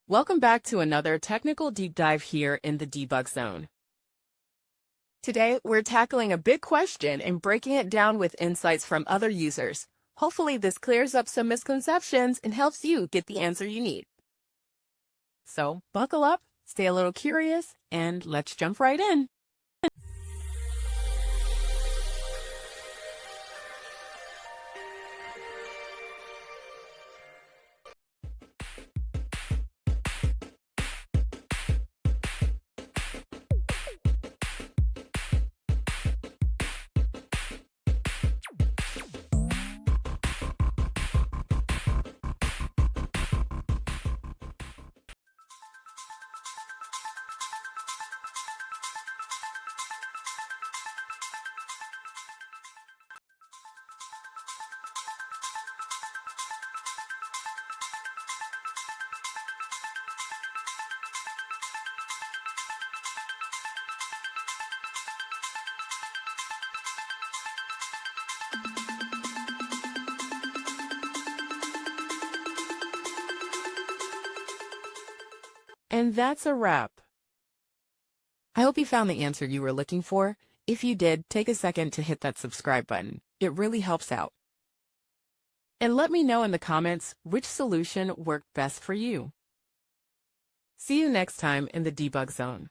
Welcome back to another technical deep dive here in the debug zone. Today, we're tackling a big question and breaking it down with insights from other users. Hopefully, this clears up some misconceptions and helps you get the answer you need. So, buckle up, stay a little curious, and let's jump right in. And that's a wrap. I hope you found the answer you were looking for. If you did, take a second to hit that subscribe button. It really helps out. And let me know in the comments which solution worked best for you. See you next time in the debug zone.